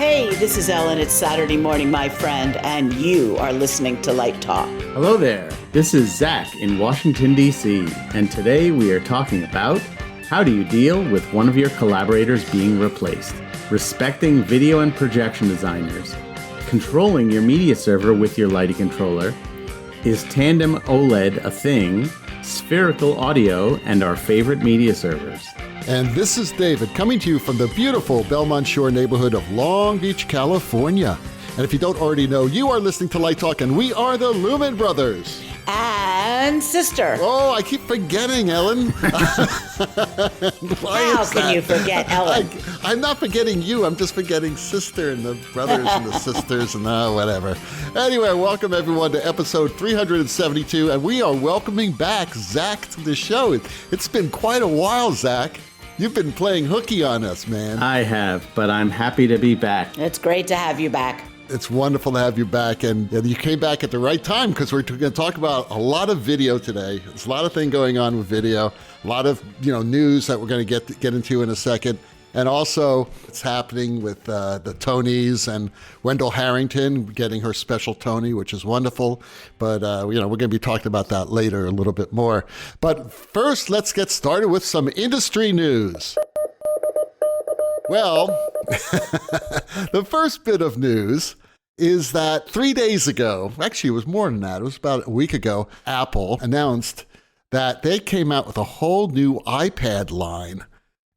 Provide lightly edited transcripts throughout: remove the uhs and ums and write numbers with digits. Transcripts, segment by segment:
Hey, this is Ellen. It's Saturday morning, my friend, and you are listening to Light Talk. Hello there. This is Zach in Washington, D.C., and today we are talking about how do you deal with one of your collaborators being replaced, respecting video and projection designers, controlling your media server with your lighting controller, is Tandem OLED a thing, spherical audio, and our favorite media servers. And this is David coming to you from the beautiful Belmont Shore neighborhood of Long Beach, California. And if you don't already know, you are listening to Light Talk, and we are the Lumen Brothers. And sister. Oh, I keep forgetting, Ellen. How can you forget Ellen? I'm not forgetting you. I'm just forgetting sister and the brothers and the sisters and whatever. Anyway, welcome everyone to episode 372, and we are welcoming back Zach to the show. It's been quite a while, Zach. You've been playing hooky on us, man. I have, but I'm happy to be back. It's great to have you back. It's wonderful to have you back, and you came back at the right time because we're going to talk about a lot of video today. There's a lot of things going on with video, a lot of news that we're going to get into in a second, and also it's happening with the Tonys and Wendell Harrington getting her special Tony, which is wonderful. But we're going to be talking about that later a little bit more. But first, let's get started with some industry news. Well, the first bit of news is that 3 days ago, actually it was more than that, it was about a week ago, Apple announced that they came out with a whole new iPad line.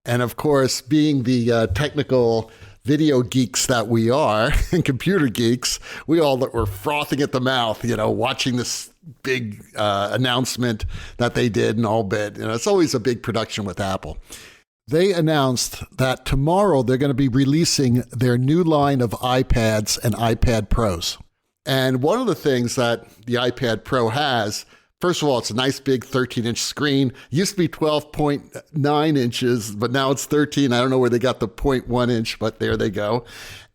And of course, being the technical video geeks that we are, and computer geeks, we all were frothing at the mouth, watching this big announcement that they did and all bit. It's always a big production with Apple. They announced that tomorrow they're going to be releasing their new line of iPads and iPad Pros. And one of the things that the iPad Pro has, first of all, it's a nice big 13-inch screen. It used to be 12.9 inches, but now it's 13. I don't know where they got the 0.1 inch, but there they go.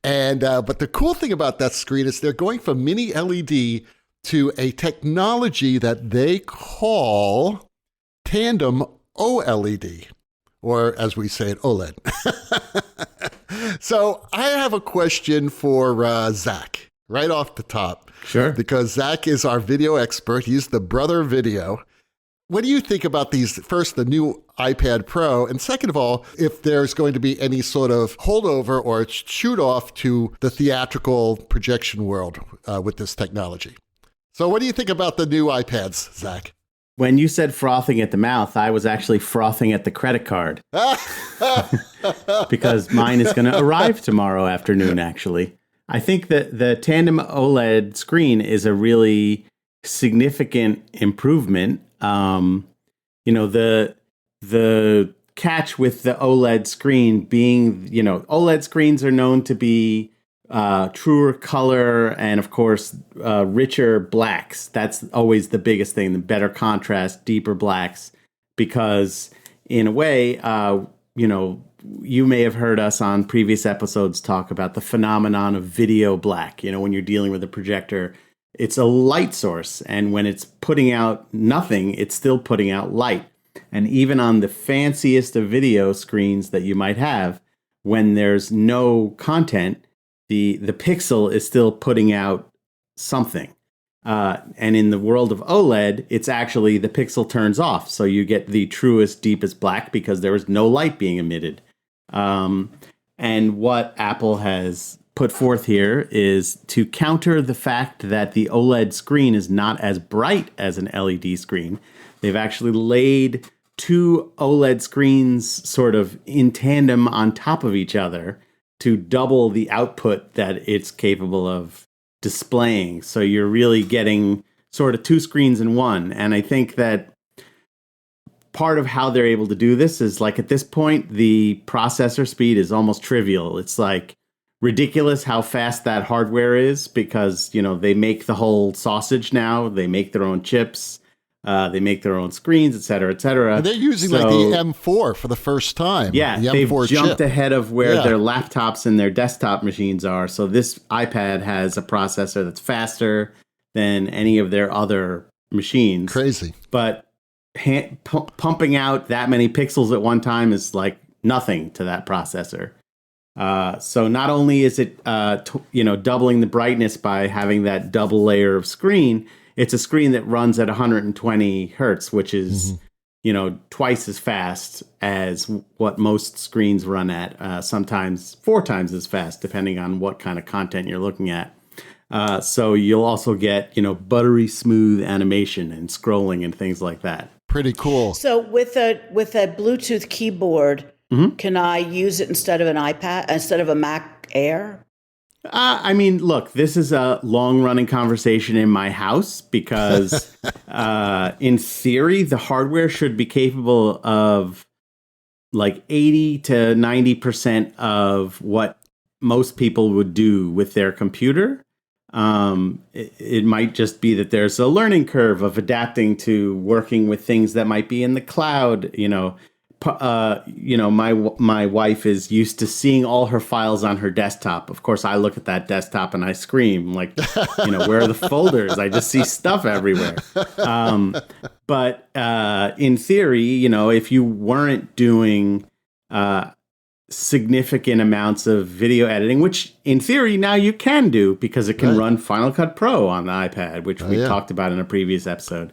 And but the cool thing about that screen is they're going from mini LED to a technology that they call Tandem OLED. Or as we say it, OLED. So I have a question for Zach right off the top. Sure. Because Zach is our video expert. He's the brother of video. What do you think about these, first, the new iPad Pro, and second of all, if there's going to be any sort of holdover or shoot off to the theatrical projection world with this technology? So what do you think about the new iPads, Zach? When you said frothing at the mouth, I was actually frothing at the credit card. Because mine is going to arrive tomorrow afternoon, actually. I think that the Tandem OLED screen is a really significant improvement. The catch with the OLED screen being, OLED screens are known to be truer color and, of course, richer blacks. That's always the biggest thing, the better contrast, deeper blacks, because in a way, you may have heard us on previous episodes talk about the phenomenon of video black. When you're dealing with a projector, it's a light source, and when it's putting out nothing, it's still putting out light. And even on the fanciest of video screens that you might have, when there's no content, the pixel is still putting out something. And in the world of OLED, it's actually the pixel turns off. So you get the truest, deepest black because there is no light being emitted. And what Apple has put forth here is to counter the fact that the OLED screen is not as bright as an LED screen. They've actually laid two OLED screens sort of in tandem on top of each other to double the output that it's capable of displaying. So you're really getting sort of two screens in one. And I think that part of how they're able to do this is, like, at this point, the processor speed is almost trivial. It's like ridiculous how fast that hardware is because, they make the whole sausage now. They make their own chips. They make their own screens, et cetera, et cetera. And they're using like the M4 for the first time. Yeah, the they've M4 jumped chip. ahead of where their laptops and their desktop machines are. So this iPad has a processor that's faster than any of their other machines. Crazy. But pumping out that many pixels at one time is like nothing to that processor. So not only is it doubling the brightness by having that double layer of screen, it's a screen that runs at 120 hertz, which is twice as fast as what most screens run at. Sometimes 4 times as fast, depending on what kind of content you're looking at. So you'll also get buttery smooth animation and scrolling and things like that. Pretty cool. So with a Bluetooth keyboard, can I use it instead of an iPad, instead of a Mac Air? Look, this is a long-running conversation in my house because, in theory, the hardware should be capable of like 80 to 90% of what most people would do with their computer. It might just be that there's a learning curve of adapting to working with things that might be in the cloud. My wife is used to seeing all her files on her desktop. Of course, I look at that desktop and I scream like, where are the folders? I just see stuff everywhere. But in theory, if you weren't doing significant amounts of video editing, which in theory now you can do because it can run Final Cut Pro on the iPad, which we talked about in a previous episode.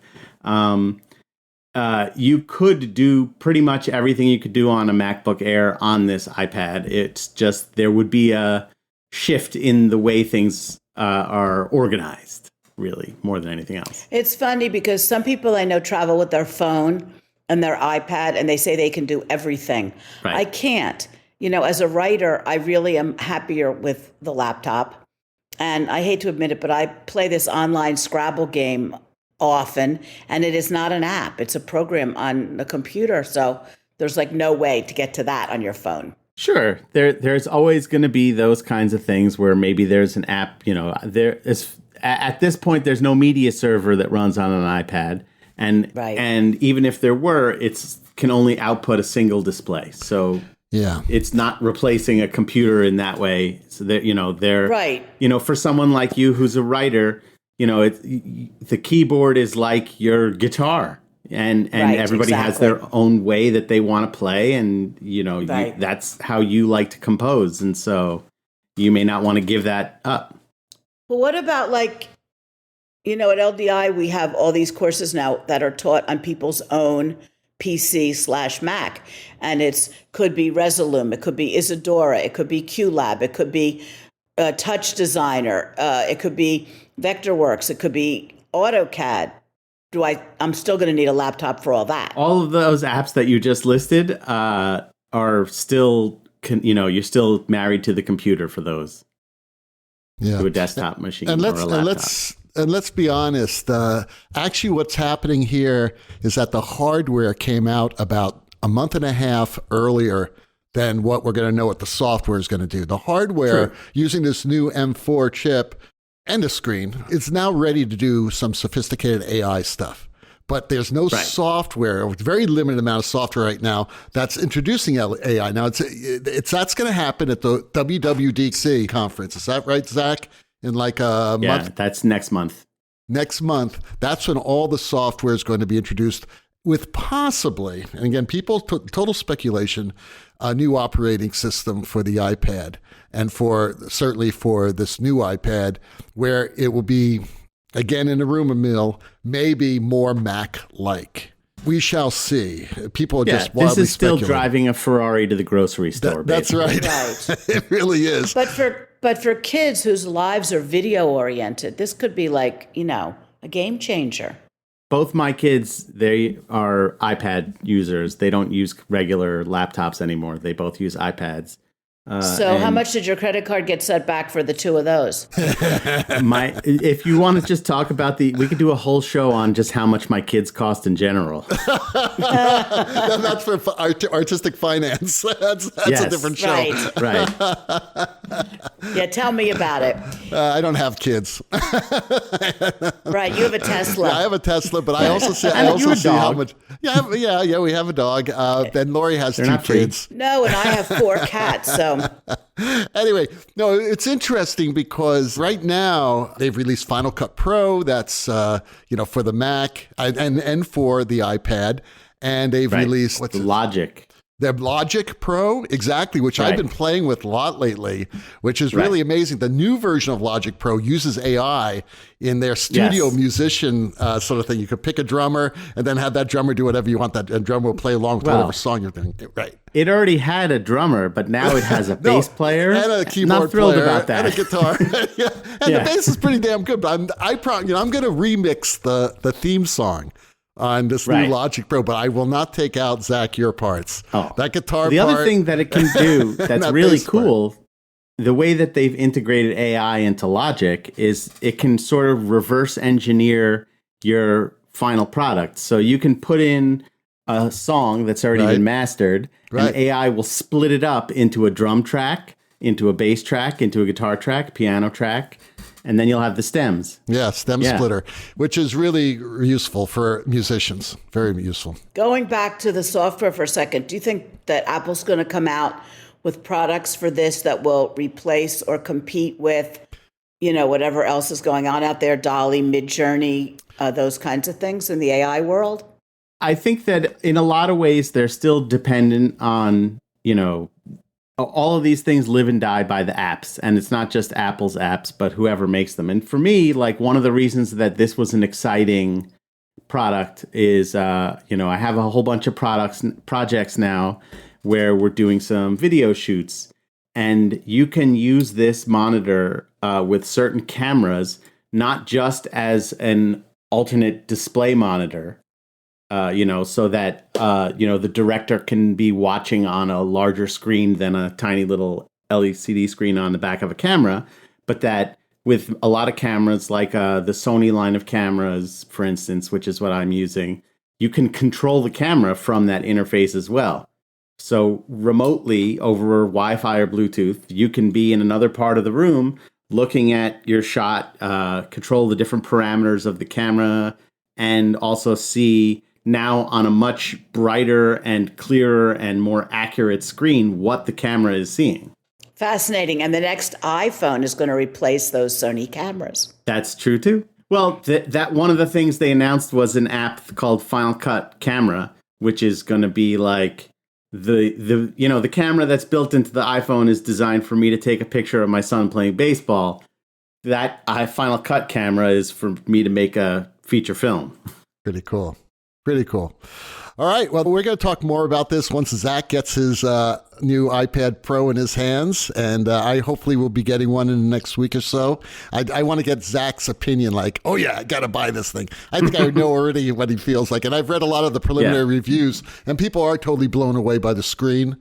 You could do pretty much everything you could do on a MacBook Air on this iPad. It's just there would be a shift in the way things are organized, really, more than anything else. It's funny because some people I know travel with their phone and their iPad, and they say they can do everything. Right. I can't. As a writer, I really am happier with the laptop. And I hate to admit it, but I play this online Scrabble game often, and it is not an app. It's a program on the computer. So there's like no way to get to that on your phone. Sure. There's always going to be those kinds of things where maybe there's an app, at this point, there's no media server that runs on an iPad. And even if there were, it can only output a single display. So it's not replacing a computer in that way. So that, they're right. For someone like you who's a writer, the keyboard is like your guitar, and everybody has their own way that they want to play, and that's how you like to compose, and so you may not want to give that up. Well, what about at LDI we have all these courses now that are taught on people's own PC/Mac, and could be Resolume, it could be Isadora, it could be QLab, it could be Touch Designer, it could be Vectorworks, it could be AutoCAD. I'm still going to need a laptop for all that. All of those apps that you just listed are still, you're still married to the computer for those. Yeah. To a desktop machine or a laptop. And let's be honest. Actually, what's happening here is that the hardware came out about a month and a half earlier than what we're going to know what the software is going to do. The hardware, using this new M4 chip and a screen, is now ready to do some sophisticated AI stuff. But there's no software, or very limited amount of software right now that's introducing AI. Now, that's going to happen at the WWDC conference. Is that right, Zach? In like a month? Yeah, that's next month. Next month, that's when all the software is going to be introduced with possibly, and again, total speculation, a new operating system for the iPad, and certainly for this new iPad, where it will be, again, in a rumor mill, maybe more Mac-like. We shall see. People are just wildly this is still speculating. Driving a Ferrari to the grocery store. That's right. It really is. But for kids whose lives are video oriented, this could be like, a game changer. Both my kids, they are iPad users. They don't use regular laptops anymore. They both use iPads. So how much did your credit card get set back for the two of those? If you want to just talk about we could do a whole show on just how much my kids cost in general. That's for artistic finance. That's a different show. Right. Yeah, tell me about it. I don't have kids. Right, you have a Tesla. Yeah, I have a Tesla, but I also see how much. Yeah, we have a dog. Then Lori has two kids. No, and I have 4 cats. So anyway, no, it's interesting because right now they've released Final Cut Pro. That's for the Mac and for the iPad, and they've released Logic. The Logic Pro, exactly, which I've been playing with a lot lately, which is really amazing. The new version of Logic Pro uses AI in their studio musician sort of thing. You could pick a drummer and then have that drummer do whatever you want. That drummer will play along with whatever song you're doing. Right. It already had a drummer, but now it has a bass player. And a keyboard Not thrilled player, about that. and a guitar. And the bass is pretty damn good. But I'm going to remix the theme song on this new Logic Pro, but I will not take out, Zach, your parts. That guitar The part, other thing that it can do that's that really bass part. cool, the way that they've integrated AI into Logic is it can sort of reverse engineer your final product. So you can put in a song that's already been mastered, and AI will split it up into a drum track, into a bass track, into a guitar track, piano track, and then you'll have the stems. Yeah, stem splitter, which is really useful for musicians. Very useful. Going back to the software for a second, do you think that Apple's going to come out with products for this that will replace or compete with, whatever else is going on out there, Dolly, Midjourney, those kinds of things in the AI world? I think that in a lot of ways, they're still dependent on, all of these things live and die by the apps. And it's not just Apple's apps, but whoever makes them. And for me, like one of the reasons that this was an exciting product is, I have a whole bunch of projects now where we're doing some video shoots. And you can use this monitor with certain cameras, not just as an alternate display monitor, so that, the director can be watching on a larger screen than a tiny little LCD screen on the back of a camera, but that with a lot of cameras, like the Sony line of cameras, for instance, which is what I'm using, you can control the camera from that interface as well. So remotely over Wi-Fi or Bluetooth, you can be in another part of the room looking at your shot, control the different parameters of the camera, and also see now on a much brighter and clearer and more accurate screen what the camera is seeing. Fascinating. And the next iPhone is going to replace those Sony cameras. That's true too. Well, that one of the things they announced was an app called Final Cut Camera, which is going to be like the camera that's built into the iPhone is designed for me to take a picture of my son playing baseball. That Final Cut camera is for me to make a feature film. Pretty cool. Pretty cool. All right. Well, we're going to talk more about this once Zach gets his new iPad Pro in his hands. And I hopefully will be getting one in the next week or so. I want to get Zach's opinion, like, oh, yeah, I got to buy this thing. I think I know already what he feels like. And I've read a lot of the preliminary reviews, and people are totally blown away by the screen.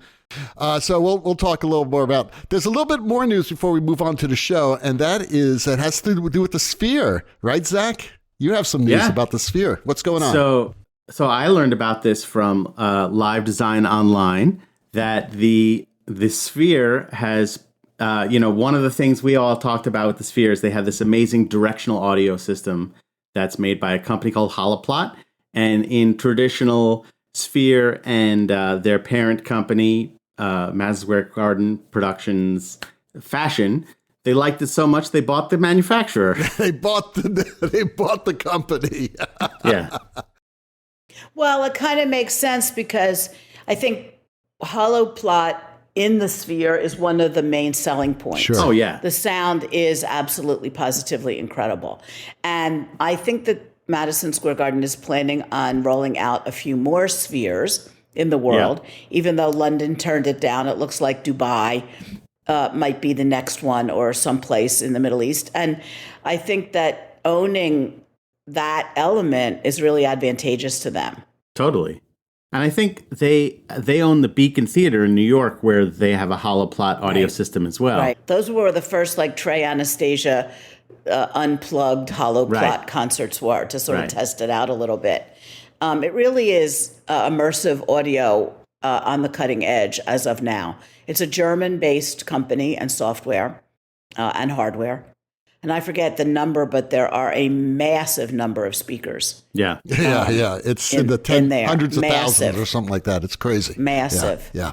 So we'll talk a little more about. There's a little bit more news before we move on to the show, and that is it has to do with the Sphere, right, Zach? You have some news about the Sphere. What's going on? So I learned about this from Live Design Online, that the Sphere has, one of the things we all talked about with the Sphere is they have this amazing directional audio system that's made by a company called Holoplot. And in traditional Sphere and their parent company, Madison Square Garden Productions fashion, they liked it so much they bought the manufacturer. They bought the company. Yeah. Well, it kind of makes sense because I think Holoplot in the Sphere is one of the main selling points. Sure. Oh, yeah. The sound is absolutely positively incredible. And I think that Madison Square Garden is planning on rolling out a few more Spheres in the world. Even though London turned it down, it looks like Dubai might be the next one, or someplace in the Middle East. And I think that owning that element is really advantageous to them. Totally. And I think they own the Beacon Theater in New York, where they have a Holoplot audio system as well. Right. Those were the first, like, Trey Anastasia unplugged Holoplot concerts were, to sort of test it out a little bit. It really is immersive audio on the cutting edge as of now. It's a German-based company and software and hardware. And I forget the number, but there are a massive number of speakers. Yeah. It's in the hundreds of thousands or something like that. It's crazy. Massive. Yeah.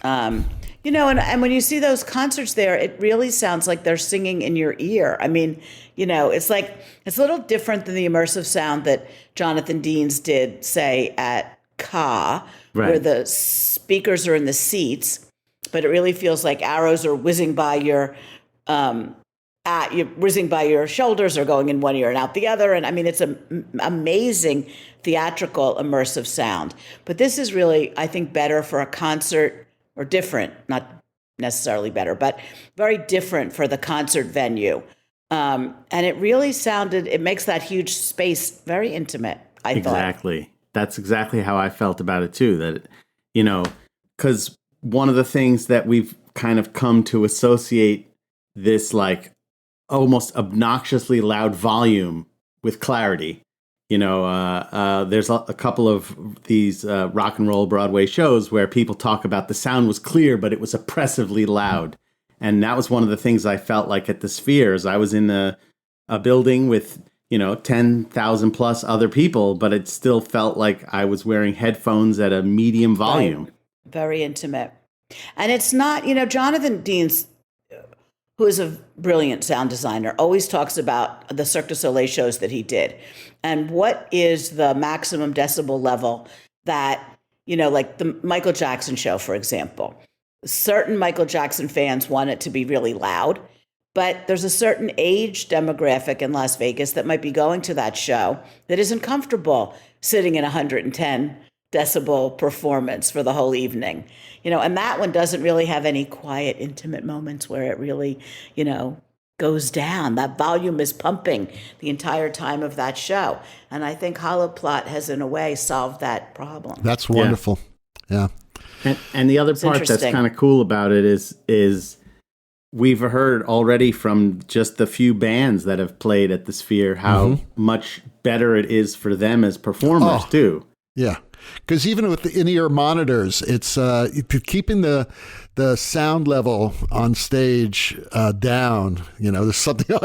And when you see those concerts there, it really sounds like they're singing in your ear. I mean, it's a little different than the immersive sound that Jonathan Deans did, say, at car Right. where the speakers are in the seats, but it really feels like arrows are whizzing by your you're whizzing by your shoulders or going in one ear and out the other. And I mean, it's an amazing theatrical immersive sound. But this is really, I think, better for a concert, or different, not necessarily better, but very different for the concert venue. And it really it makes that huge space very intimate, I thought. Exactly. That's exactly how I felt about it too. That, because one of the things that we've kind of come to associate this like almost obnoxiously loud volume with clarity. There's a couple of these rock and roll Broadway shows where people talk about the sound was clear, but it was oppressively loud. And that was one of the things I felt like at the Spheres. I was in a building with, 10,000 plus other people, but it still felt like I was wearing headphones at a medium volume. Right. Very intimate. And it's not, Jonathan Dean's, who is a brilliant sound designer, always talks about the Cirque du Soleil shows that he did. And what is the maximum decibel level that, like the Michael Jackson show, for example. Certain Michael Jackson fans want it to be really loud, but there's a certain age demographic in Las Vegas that might be going to that show that isn't comfortable sitting in 110 decibel performance for the whole evening. And that one doesn't really have any quiet, intimate moments where it really, goes down. That volume is pumping the entire time of that show. And I think Holoplot has, in a way, solved that problem. That's wonderful. Yeah. And the other part that's kind of cool about it is we've heard already from just the few bands that have played at the Sphere how much better it is for them as performers too. Yeah. Because even with the in-ear monitors, it's keeping the sound level on stage down. There's something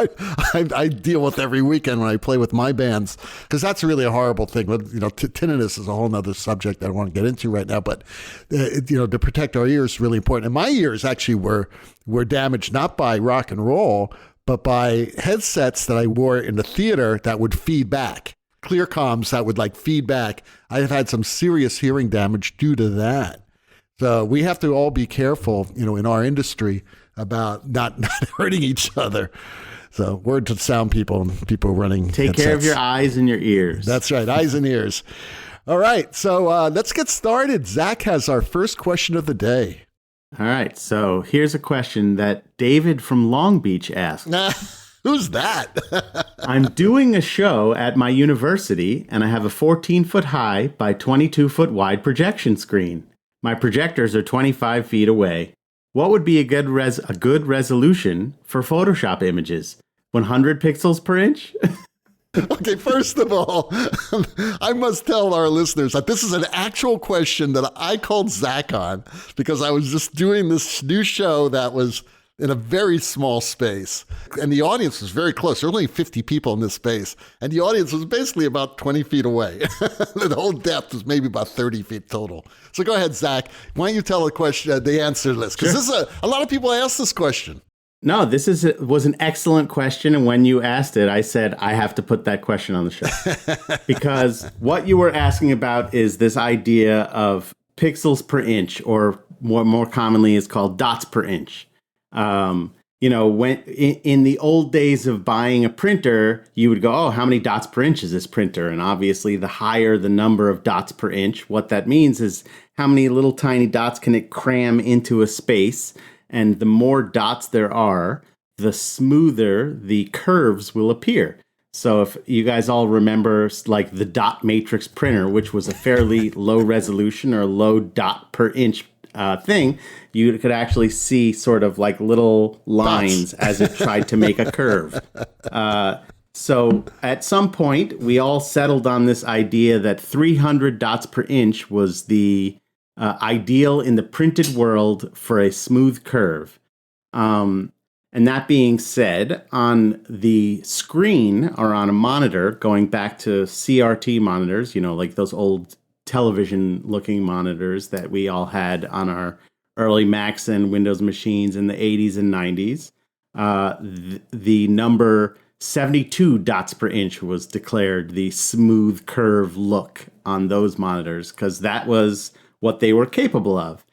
I deal with every weekend when I play with my bands, because that's really a horrible thing. But tinnitus is a whole other subject I don't want to get into right now. But to protect our ears is really important. And my ears actually were damaged not by rock and roll, but by headsets that I wore in the theater that would feed back. Clear comms that would feed back. I have had some serious hearing damage due to that. So we have to all be careful, in our industry about not hurting each other. So word to sound people and people running Take headsets. care of your eyes and your ears. That's right. Eyes and ears. All right. So let's get started. Zach has our first question of the day. All right. So here's a question that David from Long Beach asked. Who's that? I'm doing a show at my university, and I have a 14-foot high by 22-foot wide projection screen. My projectors are 25 feet away. What would be a good resolution for Photoshop images? 100 pixels per inch? Okay, first of all, I must tell our listeners that this is an actual question that I called Zach on because I was just doing this new show that was in a very small space. And the audience was very close. There were only 50 people in this space. And the audience was basically about 20 feet away. The whole depth was maybe about 30 feet total. So go ahead, Zach. Why don't you tell the answer list? Because this is a lot of people ask this question. No, this was an excellent question. And when you asked it, I said, I have to put that question on the show. Because what you were asking about is this idea of pixels per inch, or what more commonly is called dots per inch. When in the old days of buying a printer, you would go, oh, how many dots per inch is this printer? And obviously, the higher the number of dots per inch, what that means is how many little tiny dots can it cram into a space. And the more dots there are, the smoother the curves will appear. So if you guys all remember the dot matrix printer, which was a fairly low resolution or low dot per inch thing, you could actually see sort of little lines as it tried to make a curve. So at some point, we all settled on this idea that 300 dots per inch was the ideal in the printed world for a smooth curve. And that being said, on the screen or on a monitor, going back to CRT monitors, like those old television-looking monitors that we all had on our early Macs and Windows machines in the 80s and 90s, the number 72 dots per inch was declared the smooth curve look on those monitors because that was what they were capable of.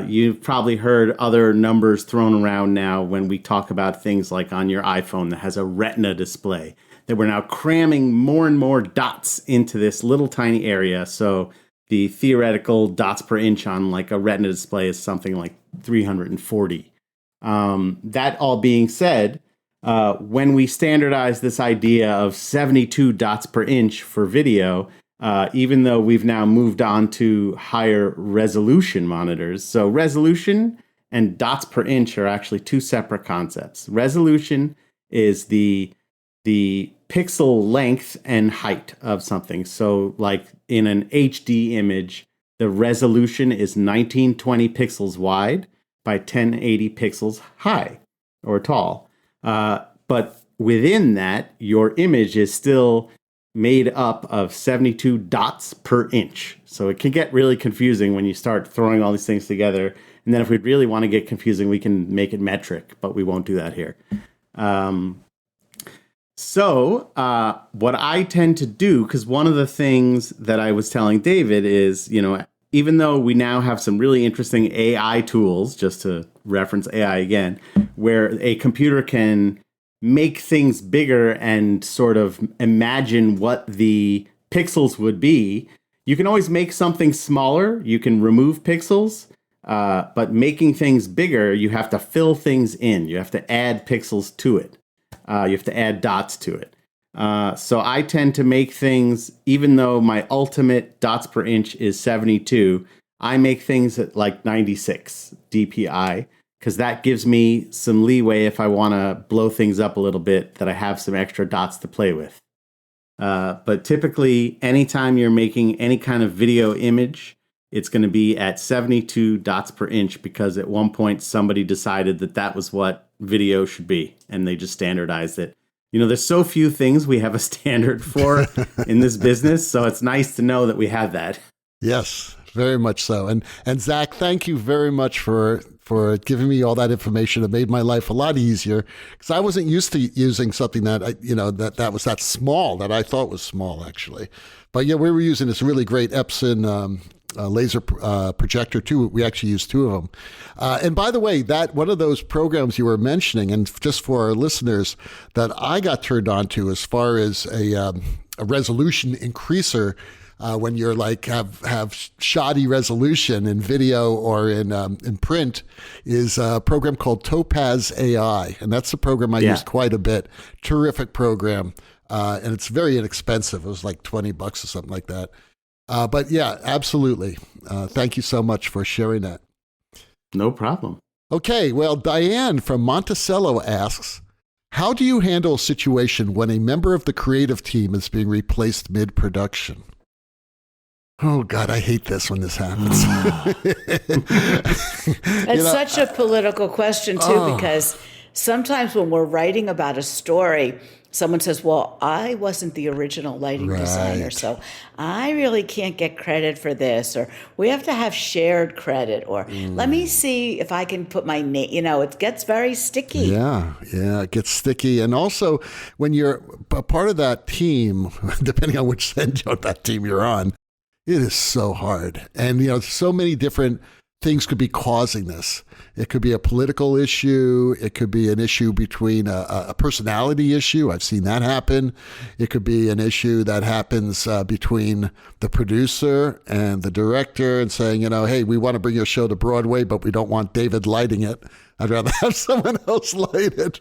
You've probably heard other numbers thrown around now when we talk about things like on your iPhone that has a retina display, that we're now cramming more and more dots into this little tiny area. So the theoretical dots per inch on like a retina display is something like 340. That all being said, when we standardize this idea of 72 dots per inch for video, even though we've now moved on to higher resolution monitors. So resolution and dots per inch are actually two separate concepts. Resolution is the pixel length and height of something. So like in an HD image, the resolution is 1920 pixels wide by 1080 pixels high or tall. But within that, your image is still made up of 72 dots per inch. So it can get really confusing when you start throwing all these things together. And then if we really want to get confusing, we can make it metric, but we won't do that here. So what I tend to do, because one of the things that I was telling David is, even though we now have some really interesting AI tools, just to reference AI again, where a computer can make things bigger and sort of imagine what the pixels would be, you can always make something smaller. You can remove pixels, but making things bigger, you have to fill things in. You have to add pixels to it. You have to add dots to it. So I tend to make things, even though my ultimate dots per inch is 72, I make things at like 96 DPI, because that gives me some leeway if I want to blow things up a little bit, that I have some extra dots to play with. But typically, anytime you're making any kind of video image, it's going to be at 72 dots per inch, because at one point somebody decided that that was what video should be, and they just standardized it. There's so few things we have a standard for in this business, so it's nice to know that we have that. Yes, very much so. And Zach, thank you very much for giving me all that information. It made my life a lot easier, because I wasn't used to using something that that was that small, that I thought was small actually. But yeah, we were using this really great Epson laser projector too. We actually used two of them. And by the way, that one of those programs you were mentioning, and just for our listeners, that I got turned on to as far as a resolution increaser. When you're like have shoddy resolution in video or in print, is a program called Topaz AI, and that's a program I use quite a bit. Terrific program, and it's very inexpensive. It was like $20 or something like that. But yeah, absolutely. Thank you so much for sharing that. No problem. Okay, well, Diane from Monticello asks, how do you handle a situation when a member of the creative team is being replaced mid-production? Oh, God, I hate this when this happens. It's such a political question, too, because sometimes when we're writing about a story, someone says, well, I wasn't the original lighting designer, so I really can't get credit for this, or we have to have shared credit, or let me see if I can put my name, it gets very sticky. Yeah, it gets sticky. And also, when you're a part of that team, depending on which end of that team you're on, it is so hard. And, so many different things could be causing this. It could be a political issue. It could be an issue between a personality issue. I've seen that happen. It could be an issue that happens between the producer and the director and saying, hey, we want to bring your show to Broadway, but we don't want David lighting it. I'd rather have someone else light it,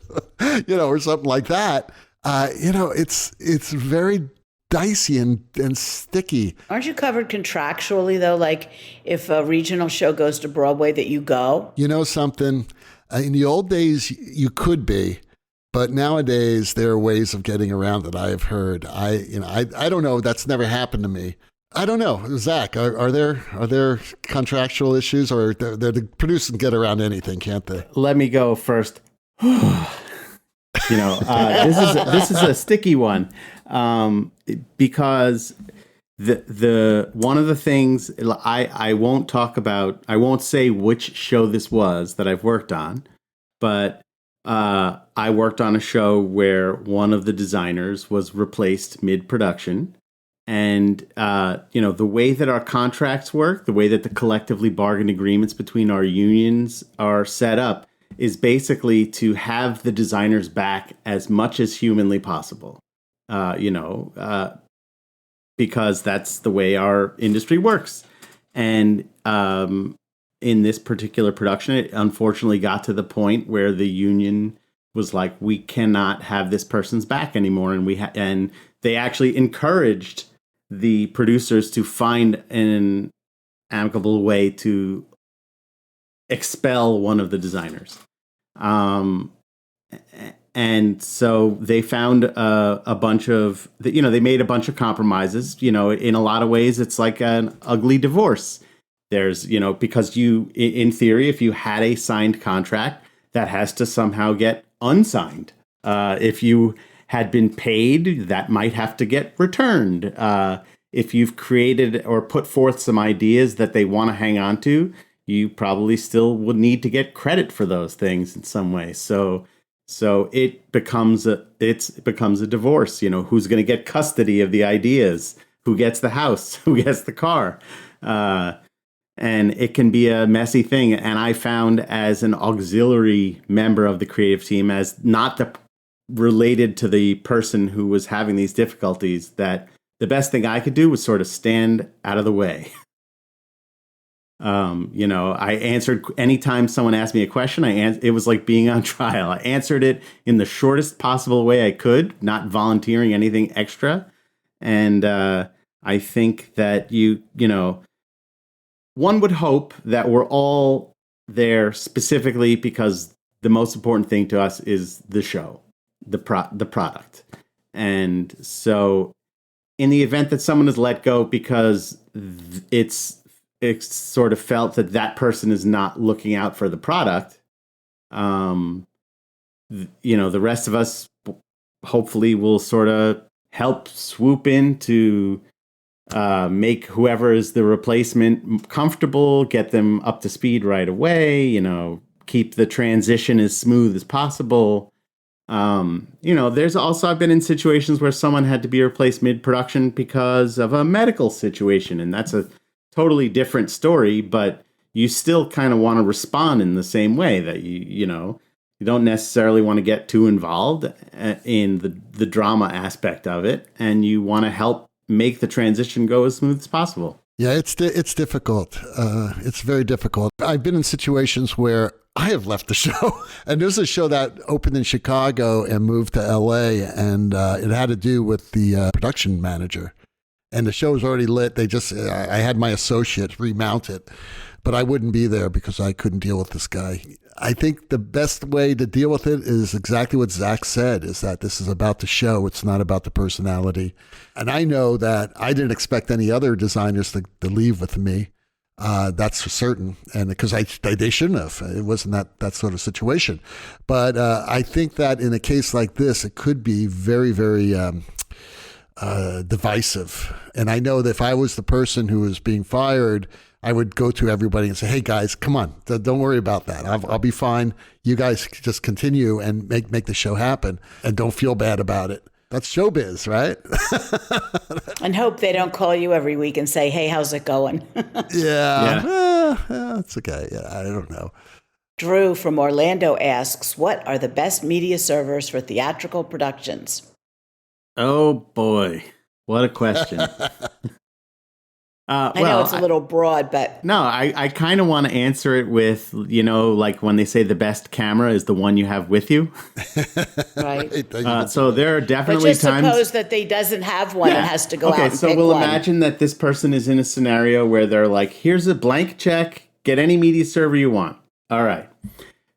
or something like that. It's very dicey and sticky. Aren't you covered contractually, though? Like if a regional show goes to Broadway, that you go? You know something? In the old days, you could be, but nowadays there are ways of getting around that I have heard. I don't know. That's never happened to me. I don't know, Zach. Are there contractual issues, or the producers can get around anything, can't they? Let me go first. This is a sticky one, because the one of the things I won't talk about, I won't say which show this was that I've worked on, but I worked on a show where one of the designers was replaced mid-production. And, the way that our contracts work, the way that the collectively bargained agreements between our unions are set up is basically to have the designers back as much as humanly possible, because that's the way our industry works. And in this particular production, it unfortunately got to the point where the union was like, we cannot have this person's back anymore. And and they actually encouraged the producers to find an amicable way to expel one of the designers. And so they found a bunch of, they made a bunch of compromises. In a lot of ways, it's like an ugly divorce. There's, because in theory, if you had a signed contract, that has to somehow get unsigned. If you had been paid, that might have to get returned. If you've created or put forth some ideas that they want to hang on to, you probably still would need to get credit for those things in some way. So it becomes a divorce. Who's going to get custody of the ideas? Who gets the house? Who gets the car? And it can be a messy thing. And I found, as an auxiliary member of the creative team, as not related to the person who was having these difficulties, that the best thing I could do was sort of stand out of the way. I answered anytime someone asked me a question. It was like being on trial. I answered it in the shortest possible way I could, not volunteering anything extra. And I think that one would hope that we're all there specifically because the most important thing to us is the show, the product. And so in the event that someone is let go because it's sort of felt that person is not looking out for the product, the rest of us hopefully will sort of help swoop in to make whoever is the replacement comfortable, get them up to speed right away, keep the transition as smooth as possible. There's also, I've been in situations where someone had to be replaced mid-production because of a medical situation, and that's a totally different story, but you still kind of want to respond in the same way, that you don't necessarily want to get too involved in the drama aspect of it, and you want to help make the transition go as smooth as possible. Yeah, it's difficult. It's very difficult. I've been in situations where I have left the show, and there's a show that opened in Chicago and moved to LA, and it had to do with the production manager. And the show was already lit. I had my associate remount it, but I wouldn't be there because I couldn't deal with this guy. I think the best way to deal with it is exactly what Zach said, is that this is about the show. It's not about the personality. And I know that I didn't expect any other designers to leave with me. That's for certain. And because they shouldn't have. It wasn't that sort of situation. But I think that in a case like this, it could be very, very divisive. And I know that if I was the person who was being fired, I would go to everybody and say, hey guys, come on, don't worry about that. I'll be fine. You guys just continue and make the show happen, and don't feel bad about it. That's showbiz, right? And hope they don't call you every week and say, hey, how's it going? Yeah. It's okay. Yeah, I don't know. Drew from Orlando asks, what are the best media servers for theatrical productions? Oh boy, what a question. I know it's a little broad, but... No, I kind of want to answer it with, like when they say the best camera is the one you have with you. Right. So there are definitely times... But just suppose that they doesn't have one and has to go out and pick one. Okay, so we'll imagine that this person is in a scenario where they're like, here's a blank check, get any media server you want. All right.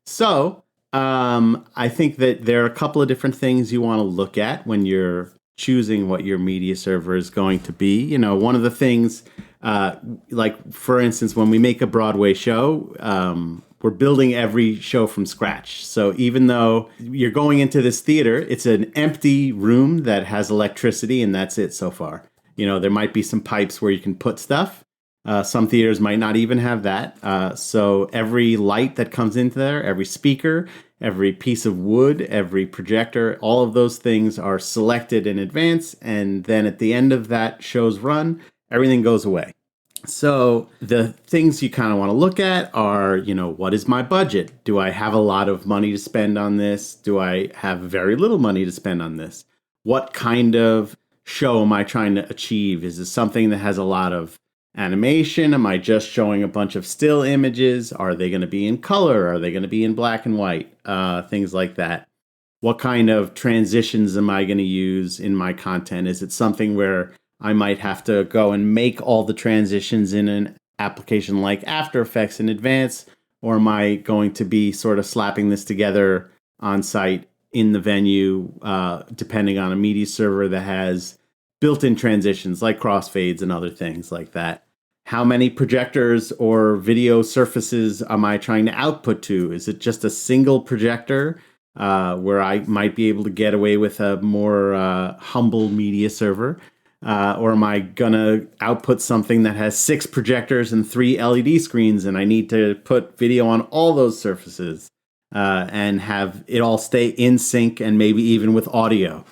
So I think that there are a couple of different things you want to look at when you're choosing what your media server is going to be. One of the things, like for instance, when we make a Broadway show, we're building every show from scratch. So even though you're going into this theater, it's an empty room that has electricity, and that's it so far. There might be some pipes where you can put stuff. Some theaters might not even have that. So every light that comes into there, every speaker, every piece of wood, every projector, all of those things are selected in advance. And then at the end of that show's run, everything goes away. So the things you kind of want to look at are, what is my budget? Do I have a lot of money to spend on this? Do I have very little money to spend on this? What kind of show am I trying to achieve? Is this something that has a lot of animation? Am I just showing a bunch of still images? Are they going to be in color? Are they going to be in black and white? Things like that. What kind of transitions am I going to use in my content? Is it something where I might have to go and make all the transitions in an application like After Effects in advance? Or am I going to be sort of slapping this together on site in the venue, depending on a media server that has built-in transitions like crossfades and other things like that? How many projectors or video surfaces am I trying to output to? Is it just a single projector where I might be able to get away with a more humble media server? Or am I going to output something that has 6 projectors and 3 LED screens, and I need to put video on all those surfaces and have it all stay in sync and maybe even with audio?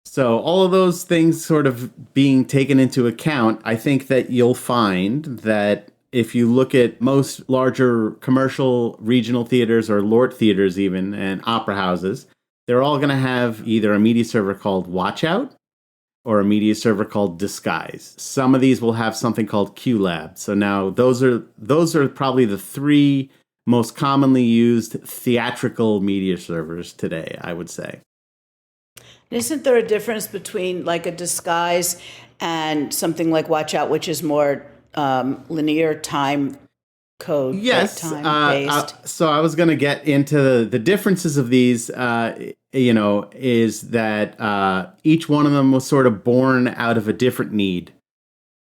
So all of those things sort of being taken into account, I think that you'll find that if you look at most larger commercial regional theaters or LORT theaters even, and opera houses, they're all going to have either a media server called Watchout or a media server called Disguise. Some of these will have something called QLab. So now those are probably the 3 most commonly used theatrical media servers today, I would say. Isn't there a difference between like a Disguise and something like Watchout, which is more linear time code? Yes. Time based? So I was going to get into the differences of these, is that each one of them was sort of born out of a different need.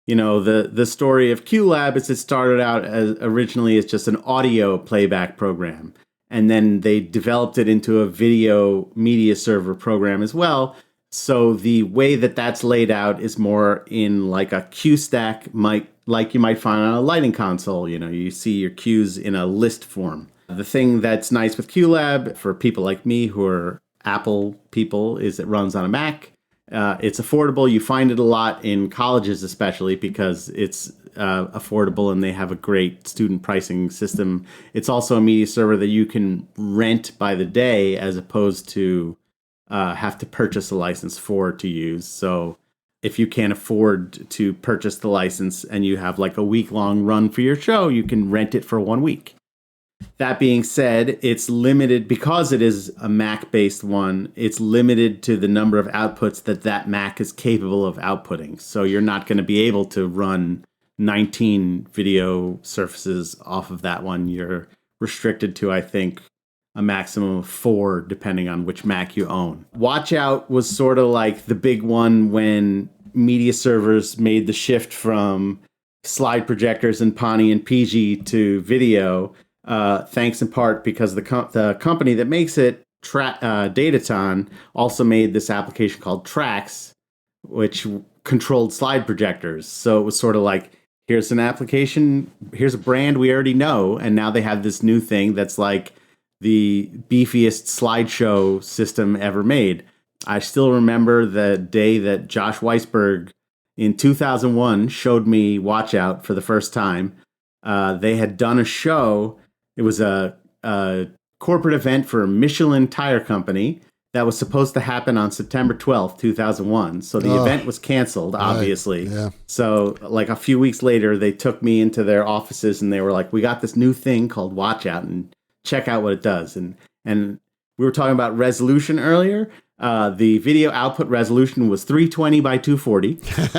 The story of QLab is it started out originally as just an audio playback program. And then they developed it into a video media server program as well. So the way that that's laid out is more in like a queue stack, like you might find on a lighting console. You see your queues in a list form. The thing that's nice with QLab for people like me who are Apple people is it runs on a Mac. It's affordable. You find it a lot in colleges, especially because it's affordable and they have a great student pricing system. It's also a media server that you can rent by the day as opposed to have to purchase a license for to use. So if you can't afford to purchase the license and you have like a week-long run for your show, you can rent it for 1 week. That being said, it's limited because it is a Mac-based one. It's limited to the number of outputs that Mac is capable of outputting. So you're not going to be able to run 19 video surfaces off of that one. You're restricted to, I think, a maximum of 4, depending on which Mac you own. Watchout was sort of like the big one when media servers made the shift from slide projectors and Pani and PG to video. Thanks in part because the company that makes it, Dataton, also made this application called Trax, which controlled slide projectors. So it was sort of like, here's an application, here's a brand we already know, and now they have this new thing that's like the beefiest slideshow system ever made. I still remember the day that Josh Weisberg in 2001 showed me Watchout for the first time. They had done a show. It was a corporate event for Michelin Tire Company that was supposed to happen on September 12th, 2001. So the event was canceled, obviously. Right, yeah. So like a few weeks later, they took me into their offices and they were like, we got this new thing called Watchout and check out what it does. And we were talking about resolution earlier. The video output resolution was 320 by 240,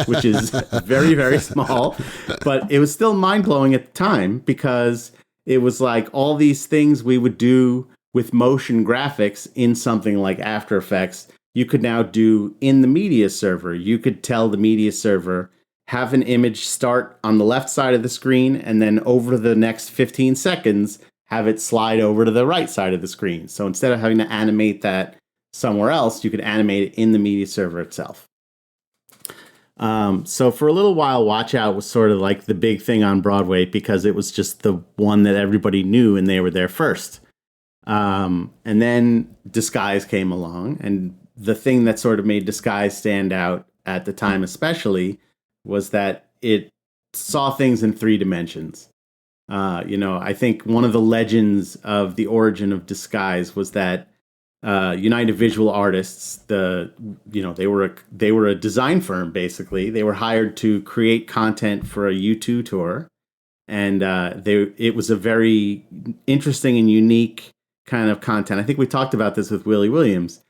which is very, very small. But it was still mind-blowing at the time because it was like all these things we would do with motion graphics in something like After Effects, you could now do in the media server. You could tell the media server, have an image start on the left side of the screen, and then over the next 15 seconds, have it slide over to the right side of the screen. So instead of having to animate that somewhere else, you could animate it in the media server itself. So for a little while, Watchout was sort of like the big thing on Broadway because it was just the one that everybody knew and they were there first. And then Disguise came along, and the thing that sort of made Disguise stand out at the time especially was that it saw things in 3 dimensions. I think one of the legends of the origin of Disguise was that United Visual Artists, they were a design firm, basically. They were hired to create content for a U2 tour. And it was a very interesting and unique kind of content. I think we talked about this with Willie Williams,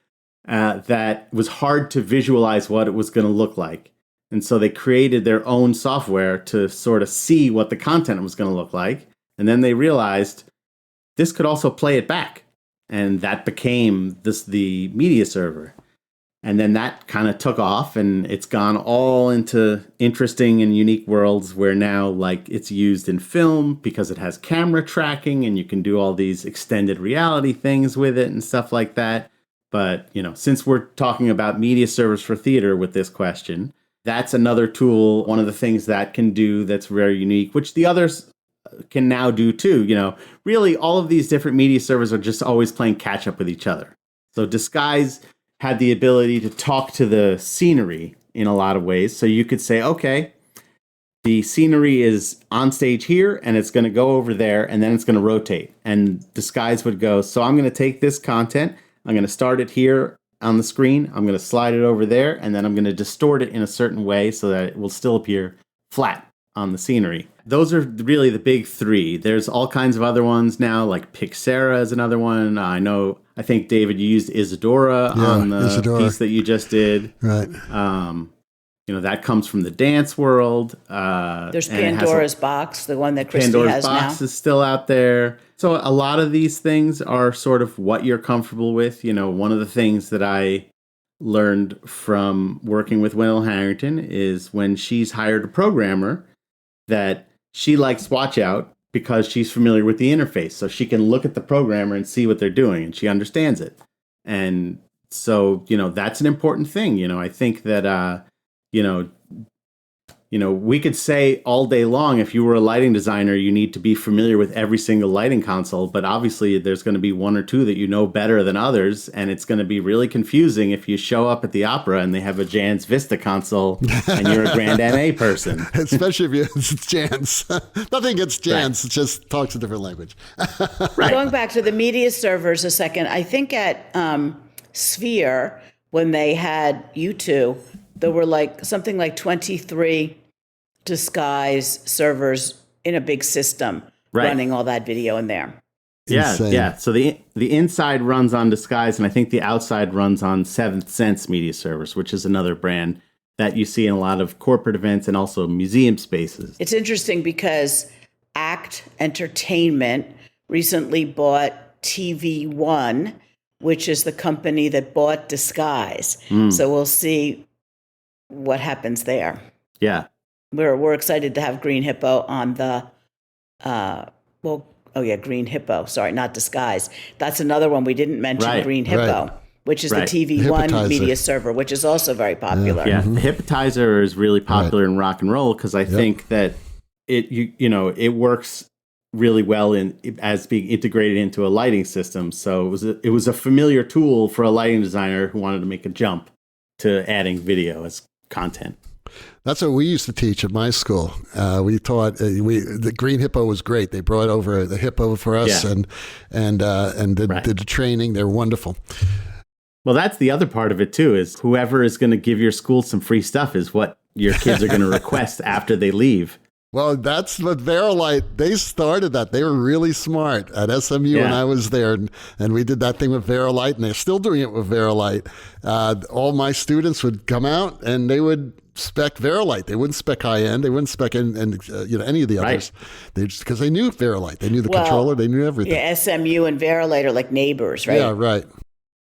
that was hard to visualize what it was going to look like. And so they created their own software to sort of see what the content was going to look like. And then they realized this could also play it back. And that became the media server. And then that kind of took off, and it's gone all into interesting and unique worlds where now, like, it's used in film because it has camera tracking and you can do all these extended reality things with it and stuff like that. But, since we're talking about media servers for theater with this question, that's another tool, one of the things that can do that's very unique, which the others can now do too. Really all of these different media servers are just always playing catch up with each other. So Disguise had the ability to talk to the scenery in a lot of ways. So you could say, okay, the scenery is on stage here and it's going to go over there and then it's going to rotate. And Disguise would go, so I'm going to take this content, I'm going to start it here on the screen, I'm going to slide it over there, and then I'm going to distort it in a certain way so that it will still appear flat on the scenery. Those are really the big 3. There's all kinds of other ones now, like Pixera is another one. I think, David, you used Isadora on the piece that you just did. Right. That comes from the dance world. There's Pandora's Box, the one that Christy has now. Pandora's Box is still out there. So a lot of these things are sort of what you're comfortable with. One of the things that I learned from working with Wendell Harrington is when she's hired a programmer, that she likes Watch Out because she's familiar with the interface. So she can look at the programmer and see what they're doing, and she understands it. And so, that's an important thing. I think that, we could say all day long, if you were a lighting designer, you need to be familiar with every single lighting console. But obviously, there's going to be 1 or 2 that you know better than others. And it's going to be really confusing if you show up at the opera and they have a Jan's Vista console and you're a Grand MA person. Especially if it's Jan's. Nothing against Jan's. Right. It just talks a different language. Right. Going back to the media servers a second, I think at Sphere, when they had U2, there were something like 23 Disguise servers in a big system running all that video in there. Yeah, insane. Yeah. So the inside runs on Disguise, and I think the outside runs on Seventh Sense media servers, which is another brand that you see in a lot of corporate events and also museum spaces. It's interesting because Act Entertainment recently bought TV One, which is the company that bought Disguise. So we'll see what happens there. Yeah. We're excited to have Green Hippo on the Green Hippo. Sorry, not Disguise. That's another one we didn't mention. Green Hippo, which is the TV One media server, which is also very popular. Yeah, the Hypnotizer is really popular in rock and roll because I think that it works really well as being integrated into a lighting system. So it was a familiar tool for a lighting designer who wanted to make a jump to adding video as content. That's what we used to teach at my school. We taught the Green Hippo was great. They brought over the Hippo for us and did the training. They're wonderful. Well, that's the other part of it too. Is whoever is going to give your school some free stuff is what your kids are going to request after they leave. Well, that's what Verilight, they started that. They were really smart at SMU when I was there. And we did that thing with Verilight, and they're still doing it with Verilight. All my students would come out and they would spec Verilight. They wouldn't spec high-end. They wouldn't spec any of the others. Because they knew Verilight. They knew the controller. They knew everything. Yeah, SMU and Verilight are like neighbors, right? Yeah, right.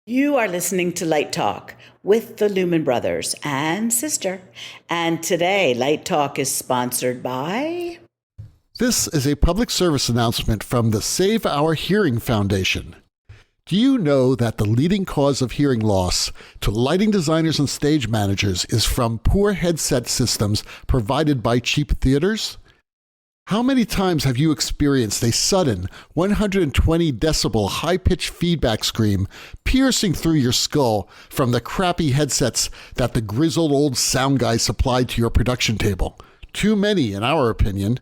You are listening to Light Talk with the Lumen Brothers and sister. And today, Light Talk is sponsored by... This is a public service announcement from the Save Our Hearing Foundation. Do you know that the leading cause of hearing loss to lighting designers and stage managers is from poor headset systems provided by cheap theaters? How many times have you experienced a sudden 120 decibel high-pitched feedback scream piercing through your skull from the crappy headsets that the grizzled old sound guy supplied to your production table? Too many, in our opinion.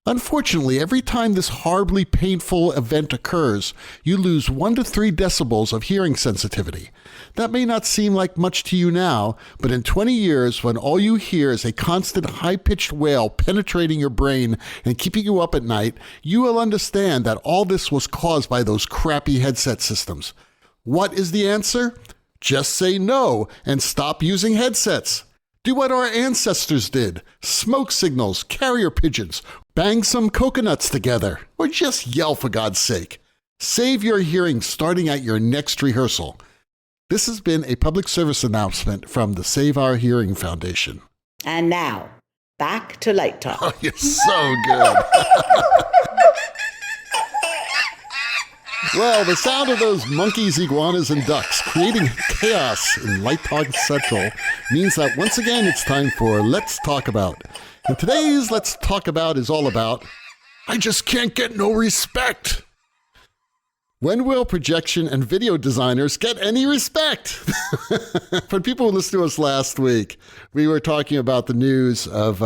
Unfortunately, every time this horribly painful event occurs, you lose 1 to 3 decibels of hearing sensitivity. That may not seem like much to you now, but in 20 years, when all you hear is a constant high-pitched wail penetrating your brain and keeping you up at night, you will understand that all this was caused by those crappy headset systems. What is the answer? Just say no and stop using headsets. Do what our ancestors did. Smoke signals, carrier pigeons, bang some coconuts together, or just yell for God's sake. Save your hearing starting at your next rehearsal. This has been a public service announcement from the Save Our Hearing Foundation. And now, back to Light Talk. Oh, you're so good. Well, the sound of those monkeys, iguanas, and ducks creating chaos in Light Talk Central means that once again it's time for Let's Talk About. And today's Let's Talk About is all about, I just can't get no respect. When will projection and video designers get any respect? For people who listened to us last week, we were talking about the news of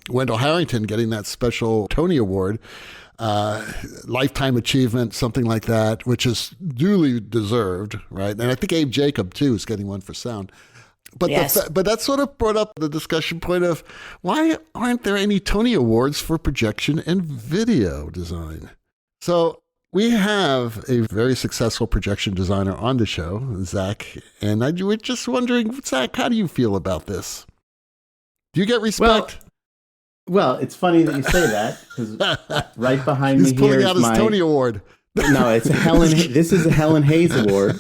Wendell Harrington getting that special Tony Award. Lifetime achievement, something like that, which is duly deserved, right? And I think Abe Jacob, too, is getting one for sound. But yes. But that sort of brought up the discussion point of, why aren't there any Tony Awards for projection and video design? So we have a very successful projection designer on the show, Zach, and we're just wondering, Zach, how do you feel about this? Do you get respect? Well, it's funny that you say that, because right behind He's me pulling here out is his my... Tony Award. No, it's this is a Helen Hayes Award,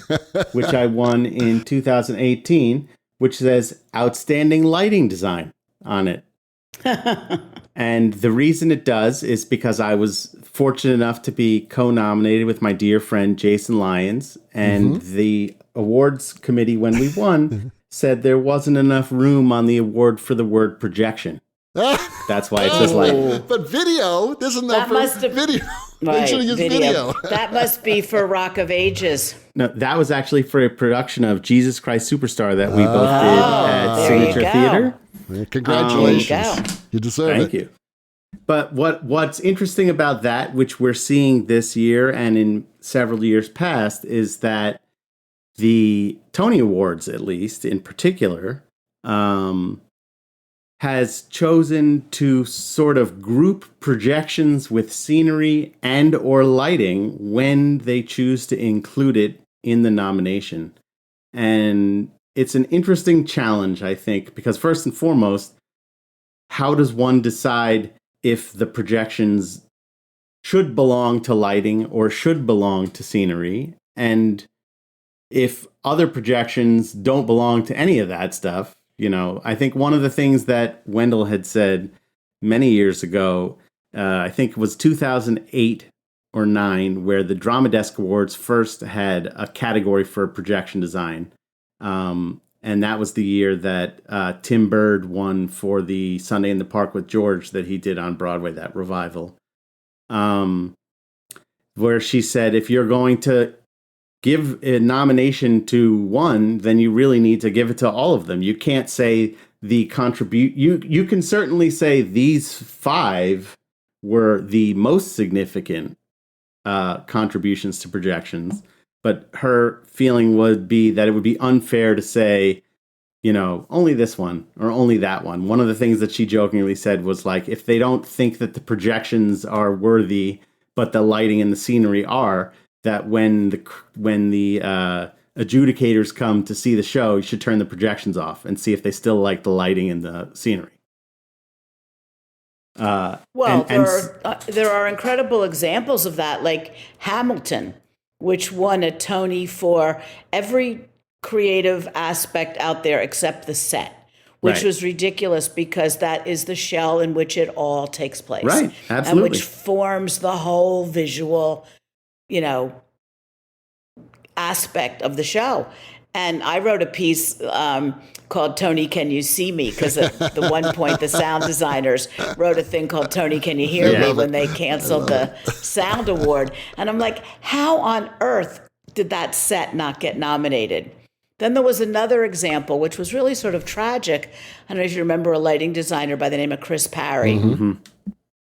which I won in 2018, which says Outstanding Lighting Design on it. And the reason it does is because I was fortunate enough to be co-nominated with my dear friend Jason Lyons, and the awards committee, when we won, said there wasn't enough room on the award for the word projection. That's why it says light. But video, there's enough for video. They should use video. That must be for Rock of Ages. No, that was actually for a production of Jesus Christ Superstar that we both did at Signature Theater. Congratulations. You deserve it. Thank you. But what's interesting about that, which we're seeing this year and in several years past, is that the Tony Awards, at least in particular, has chosen to sort of group projections with scenery and or lighting when they choose to include it in the nomination. And it's an interesting challenge, I think, because first and foremost, how does one decide if the projections should belong to lighting or should belong to scenery? And if other projections don't belong to any of that stuff, you know, I think one of the things that Wendell had said many years ago, I think it was 2008 or 9, where the Drama Desk Awards first had a category for projection design. And that was the year that Tim Bird won for the Sunday in the Park with George that he did on Broadway, that revival. Where she said, if you're going to give a nomination to one, then you really need to give it to all of them. You can't say the you can certainly say these 5 were the most significant contributions to projections, but her feeling would be that it would be unfair to say, you know, only this one or only that one. One of the things that she jokingly said was like, if they don't think that the projections are worthy, but the lighting and the scenery are, that when the adjudicators come to see the show, you should turn the projections off and see if they still like the lighting and the scenery. There are incredible examples of that, like Hamilton, which won a Tony for every creative aspect out there except the set, which was ridiculous because that is the shell in which it all takes place. Right, absolutely. And which forms the whole visual, you know, aspect of the show. And I wrote a piece called Tony, Can You See Me? Because at the one point, the sound designers wrote a thing called Tony, Can You Hear Me? When they canceled the sound award. And I'm like, how on earth did that set not get nominated? Then there was another example, which was really sort of tragic. I don't know if you remember a lighting designer by the name of Chris Parry. Mm-hmm.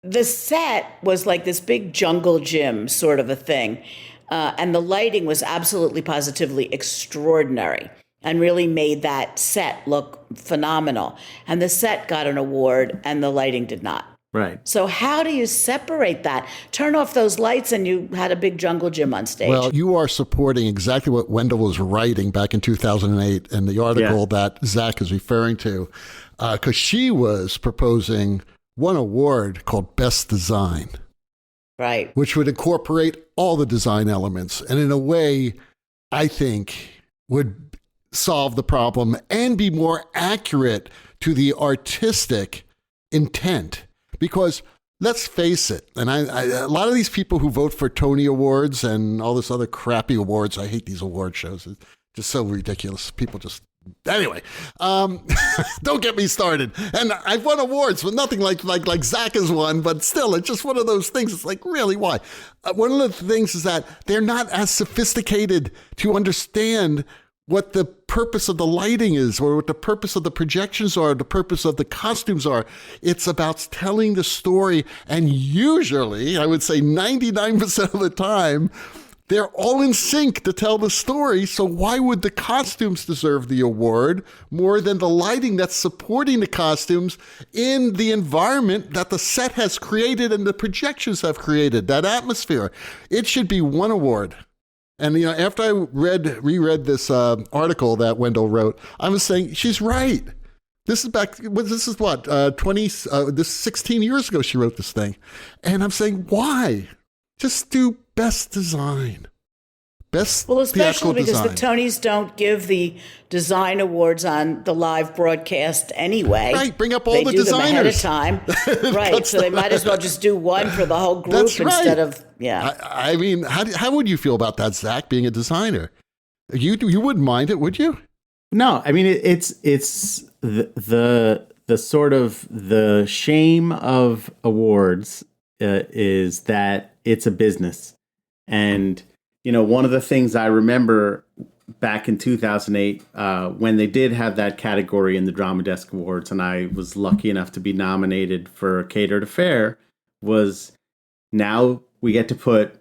The set was like this big jungle gym sort of a thing. And the lighting was absolutely positively extraordinary and really made that set look phenomenal. And the set got an award and the lighting did not. Right. So how do you separate that? Turn off those lights and you had a big jungle gym on stage. Well, you are supporting exactly what Wendell was writing back in 2008 in the article that Zach is referring to, because she was proposing one award called Best Design. Right. Which would incorporate all the design elements. And in a way, I think would solve the problem and be more accurate to the artistic intent. Because let's face it, and a lot of these people who vote for Tony Awards and all this other crappy awards, I hate these award shows. It's just so ridiculous. People just... Anyway, don't get me started. And I've won awards with nothing like Zach has won, but still, it's just one of those things. It's like, really, why? One of the things is that they're not as sophisticated to understand what the purpose of the lighting is, or what the purpose of the projections are, the purpose of the costumes are. It's about telling the story. And usually, I would say 99% of the time, they're all in sync to tell the story, so why would the costumes deserve the award more than the lighting that's supporting the costumes in the environment that the set has created and the projections have created, that atmosphere? It should be one award. And after I reread this article that Wendell wrote, I was saying, she's right. This is what, 16 years ago she wrote this thing. And I'm saying, why? Just do Best Design. Well, especially because the Tonys don't give the design awards on the live broadcast anyway. Right, bring up all the designers. They do them ahead of time. Right, so they might as well just do one for the whole group instead of, I mean, how would you feel about that, Zach, being a designer? You wouldn't mind it, would you? No, I mean, it's the sort of the shame of awards is that it's a business. And, one of the things I remember back in 2008, when they did have that category in the Drama Desk Awards, and I was lucky enough to be nominated for Catered Affair, was now we get to put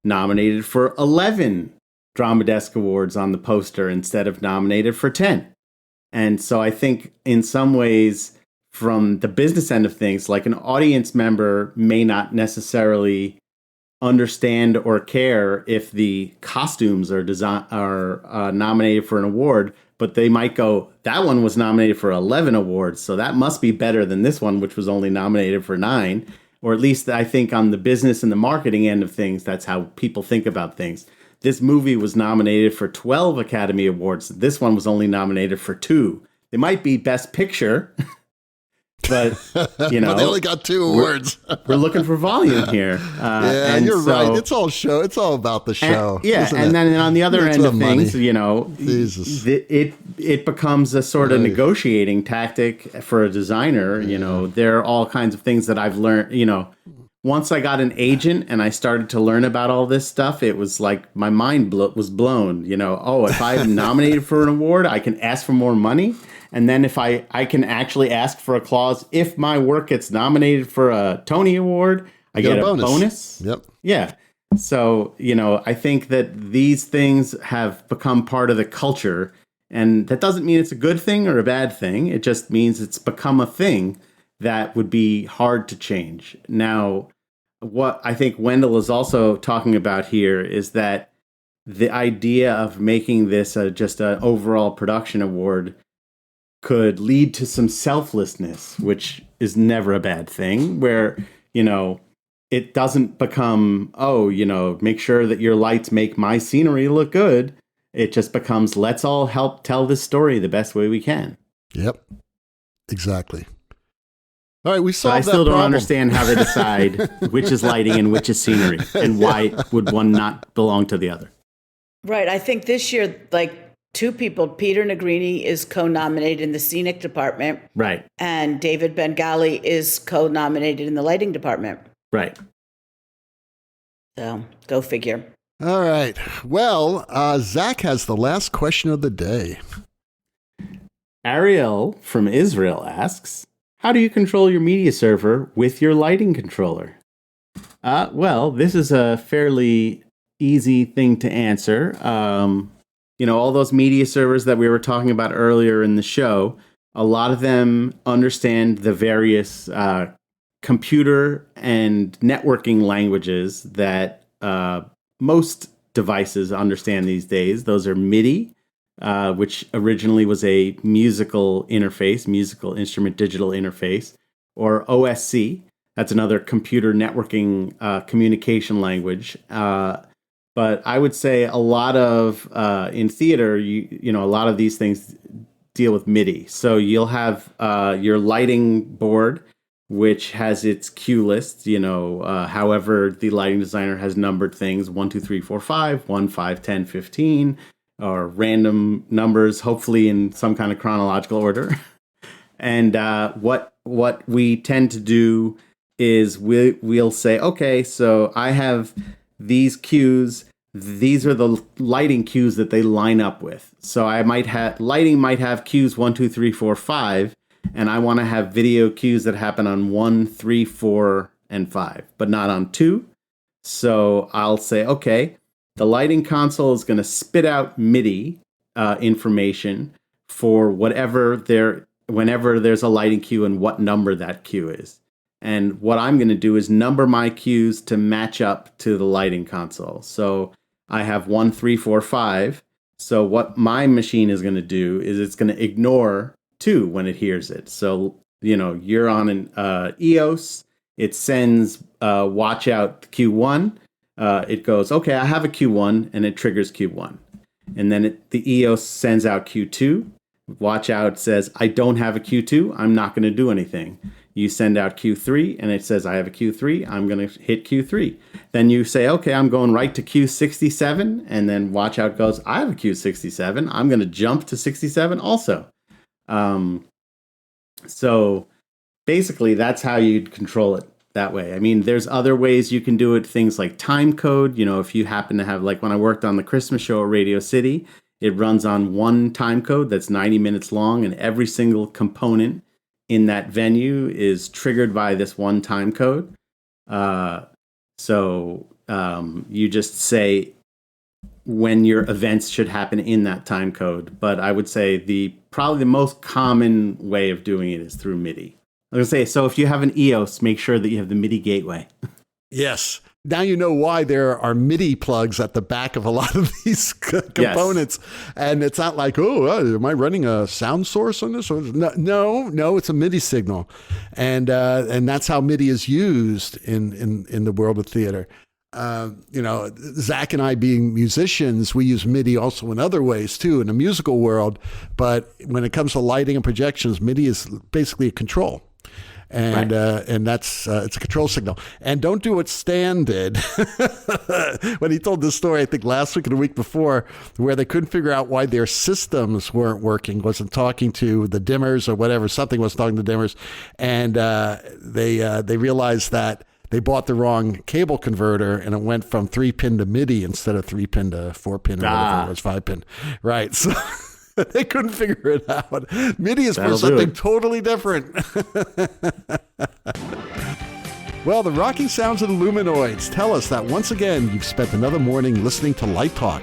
nominated for 11 Drama Desk Awards on the poster instead of nominated for 10. And so I think in some ways, from the business end of things, like an audience member may not necessarily understand or care if the costumes are nominated for an award, but they might go, that one was nominated for 11 awards, so that must be better than this one, which was only nominated for 9. Or at least I think on the business and the marketing end of things, that's how people think about things. This movie was nominated for 12 Academy Awards. This one was only nominated for 2. They might be Best Picture, but but they only got 2 awards. We're looking for volume here. And you're right. It's all show. It's all about the show. And then on the other end of things, Jesus. it becomes a sort of negotiating tactic for a designer. There are all kinds of things that I've learned. Once I got an agent and I started to learn about all this stuff, it was like my mind was blown. If I'm nominated for an award, I can ask for more money. And then if I can actually ask for a clause, if my work gets nominated for a Tony Award, I get a bonus. Yep. Yeah. So, I think that these things have become part of the culture. And that doesn't mean it's a good thing or a bad thing. It just means it's become a thing that would be hard to change. Now, what I think Wendell is also talking about here is that the idea of making this just an overall production award could lead to some selflessness, which is never a bad thing, where, it doesn't become, make sure that your lights make my scenery look good. It just becomes, let's all help tell this story the best way we can. Yep, exactly. All right, we solved that problem. I still don't understand how they decide which is lighting and which is scenery, and why would one not belong to the other. Right. I think this year, two people. Peter Negrini is co-nominated in the scenic department. Right. And David Bengali is co-nominated in the lighting department. Right. So go figure. All right. Well, Zach has the last question of the day. Ariel from Israel asks, how do you control your media server with your lighting controller? Well, this is a fairly easy thing to answer. All those media servers that we were talking about earlier in the show, a lot of them understand the various computer and networking languages that most devices understand these days. Those are MIDI, which originally was a musical interface, musical instrument digital interface, or OSC. That's another computer networking communication language. But I would say a lot of, in theater, a lot of these things deal with MIDI. So you'll have your lighting board, which has its cue list, however the lighting designer has numbered things, 1, 2, 3, 4, 5, 1, 5, 10, 15, or random numbers, hopefully in some kind of chronological order. And what we tend to do is we'll say, okay, so I have these cues. These are the lighting cues that they line up with. So lighting might have cues 1, 2, 3, 4, 5, and I want to have video cues that happen on 1, 3, 4, and 5, but not on 2. So I'll say, okay, the lighting console is going to spit out MIDI information for whenever there's a lighting cue and what number that cue is. And what I'm going to do is number my cues to match up to the lighting console. So I have 1, 3, 4, 5. So what my machine is going to do is it's going to ignore 2 when it hears it. So, you're on an EOS. It sends watch out Q1. It goes, okay, I have a Q1, and it triggers Q1. And then the EOS sends out Q2. Watch out says, I don't have a Q2. I'm not going to do anything. You send out Q3, and it says, I have a Q3. I'm going to hit Q3. Then you say, okay, I'm going right to Q67. And then watch out goes, I have a Q67. I'm going to jump to 67 also. So basically, that's how you'd control it that way. I mean, there's other ways you can do it. Things like time code. If you happen to have, like when I worked on the Christmas show at Radio City, it runs on one time code that's 90 minutes long, and every single component in that venue is triggered by this one time code. So you just say when your events should happen in that time code. But I would say probably the most common way of doing it is through MIDI. I was going to say, so if you have an EOS, make sure that you have the MIDI gateway. Yes. Now you know why there are MIDI plugs at the back of a lot of these components. Yes. And it's not like, am I running a sound source on this? No, it's a MIDI signal. And that's how MIDI is used in the world of theater. Zach and I being musicians, we use MIDI also in other ways too, in the musical world. But when it comes to lighting and projections, MIDI is basically a control. And right. And that's it's a control signal. And don't do what Stan did when he told this story, I think last week or the week before, where they couldn't figure out why their systems weren't working, wasn't talking to the dimmers or whatever, something was talking to the dimmers. And they realized that they bought the wrong cable converter, and it went from 3-pin to MIDI instead of 3-pin to 4-pin or whatever it was, 5-pin. Right. So they couldn't figure it out. MIDI is for something totally different. Well, the rocking sounds of the Luminoids tell us that once again, you've spent another morning listening to Light Talk.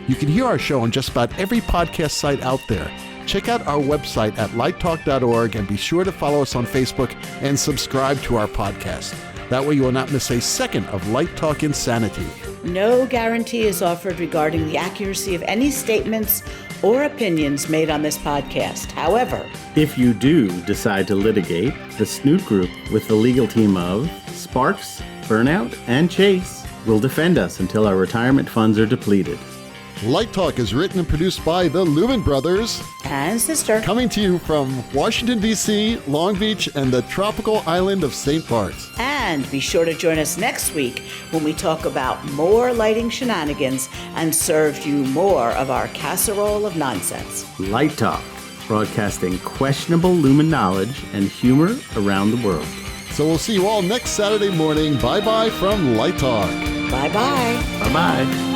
You can hear our show on just about every podcast site out there. Check out our website at lighttalk.org and be sure to follow us on Facebook and subscribe to our podcast. That way you will not miss a second of Light Talk insanity. No guarantee is offered regarding the accuracy of any statements or opinions made on this podcast. However, if you do decide to litigate, the Snoot Group with the legal team of Sparks, Burnout, and Chase will defend us until our retirement funds are depleted. Light Talk is written and produced by the Lumen Brothers and sister, coming to you from Washington, D.C., Long Beach, and the tropical island of St. Bart's. And And be sure to join us next week when we talk about more lighting shenanigans and serve you more of our casserole of nonsense. Light Talk, broadcasting questionable Lumen knowledge and humor around the world. So we'll see you all next Saturday morning. Bye-bye from Light Talk. Bye-bye. Bye-bye.